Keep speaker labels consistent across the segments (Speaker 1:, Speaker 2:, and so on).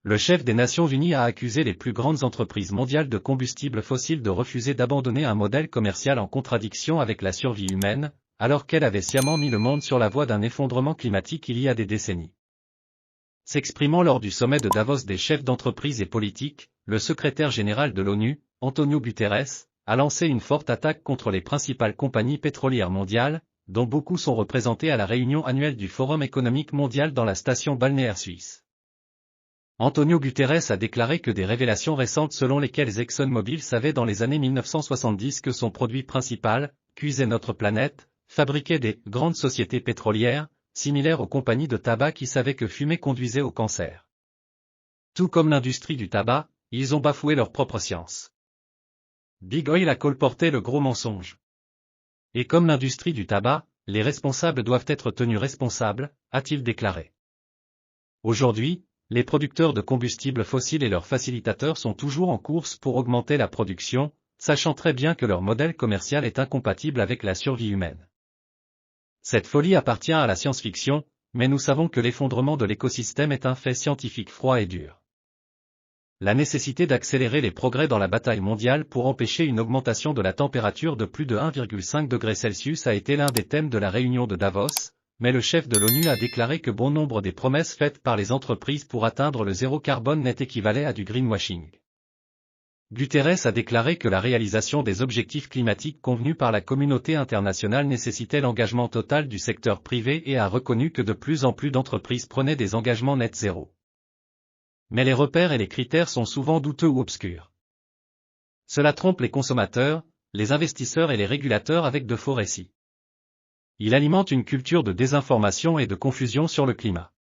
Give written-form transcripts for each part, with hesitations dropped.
Speaker 1: Le chef des Nations Unies a accusé les plus grandes entreprises mondiales de combustibles fossiles de refuser d'abandonner un modèle commercial en contradiction avec la survie humaine, alors qu'elle avait sciemment mis le monde sur la voie d'un effondrement climatique il y a des décennies. S'exprimant lors du sommet de Davos des chefs d'entreprise et politiques, le secrétaire général de l'ONU, Antonio Guterres, a lancé une forte attaque contre les principales compagnies pétrolières mondiales, dont beaucoup sont représentées à la réunion annuelle du Forum économique mondial dans la station balnéaire suisse. Antonio Guterres a déclaré que des révélations récentes selon lesquelles ExxonMobil savait dans les années 1970 que son produit principal, cuisait notre planète, fabriquait des grandes sociétés pétrolières, similaires aux compagnies de tabac qui savaient que fumer conduisait au cancer. Tout comme l'industrie du tabac, ils ont bafoué leur propre science. Big Oil a colporté le gros mensonge. Et comme l'industrie du tabac, les responsables doivent être tenus responsables, a-t-il déclaré. Aujourd'hui, les producteurs de combustibles fossiles et leurs facilitateurs sont toujours en course pour augmenter la production, sachant très bien que leur modèle commercial est incompatible avec la survie humaine. Cette folie appartient à la science-fiction, mais nous savons que l'effondrement de l'écosystème est un fait scientifique froid et dur. La nécessité d'accélérer les progrès dans la bataille mondiale pour empêcher une augmentation de la température de plus de 1,5 degré Celsius a été l'un des thèmes de la réunion de Davos, mais le chef de l'ONU a déclaré que bon nombre des promesses faites par les entreprises pour atteindre le zéro carbone net équivalait à du greenwashing. Guterres a déclaré que la réalisation des objectifs climatiques convenus par la communauté internationale nécessitait l'engagement total du secteur privé et a reconnu que de plus en plus d'entreprises prenaient des engagements net zéro. Mais les repères et les critères sont souvent douteux ou obscurs. Cela trompe les consommateurs, les investisseurs et les régulateurs avec de faux récits. Il alimente une culture de désinformation et de confusion sur le climat.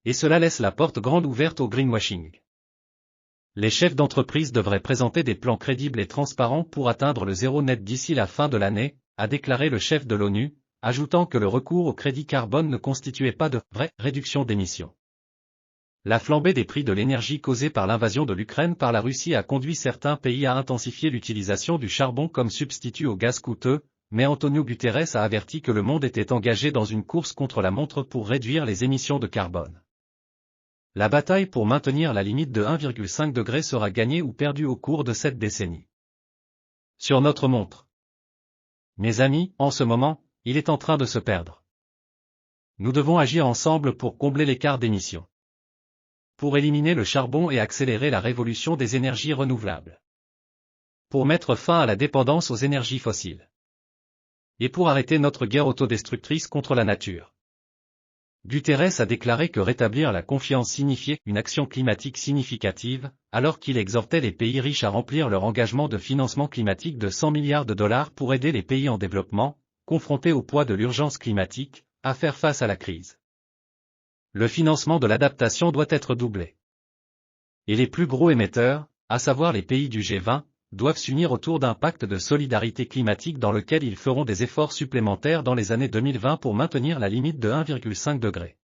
Speaker 1: Et cela laisse la porte grande ouverte au greenwashing. Les chefs d'entreprise devraient présenter des plans crédibles et transparents pour atteindre le zéro net d'ici la fin de l'année, a déclaré le chef de l'ONU, ajoutant que le recours au crédit carbone ne constituait pas de vraie réduction d'émissions. La flambée des prix de l'énergie causée par l'invasion de l'Ukraine par la Russie a conduit certains pays à intensifier l'utilisation du charbon comme substitut au gaz coûteux, mais Antonio Guterres a averti que le monde était engagé dans une course contre la montre pour réduire les émissions de carbone. La bataille pour maintenir la limite de 1,5 degré sera gagnée ou perdue au cours de cette décennie. Sur notre montre. Mes amis, en ce moment, il est en train de se perdre. Nous devons agir ensemble pour combler l'écart d'émissions. Pour éliminer le charbon et accélérer la révolution des énergies renouvelables. Pour mettre fin à la dépendance aux énergies fossiles. Et pour arrêter notre guerre autodestructrice contre la nature. Guterres a déclaré que rétablir la confiance signifiait une action climatique significative, alors qu'il exhortait les pays riches à remplir leur engagement de financement climatique de 100 milliards de dollars pour aider les pays en développement, confrontés au poids de l'urgence climatique, à faire face à la crise. Le financement de l'adaptation doit être doublé. Et les plus gros émetteurs, à savoir les pays du G20, doivent s'unir autour d'un pacte de solidarité climatique dans lequel ils feront des efforts supplémentaires dans les années 2020 pour maintenir la limite de 1,5 degré.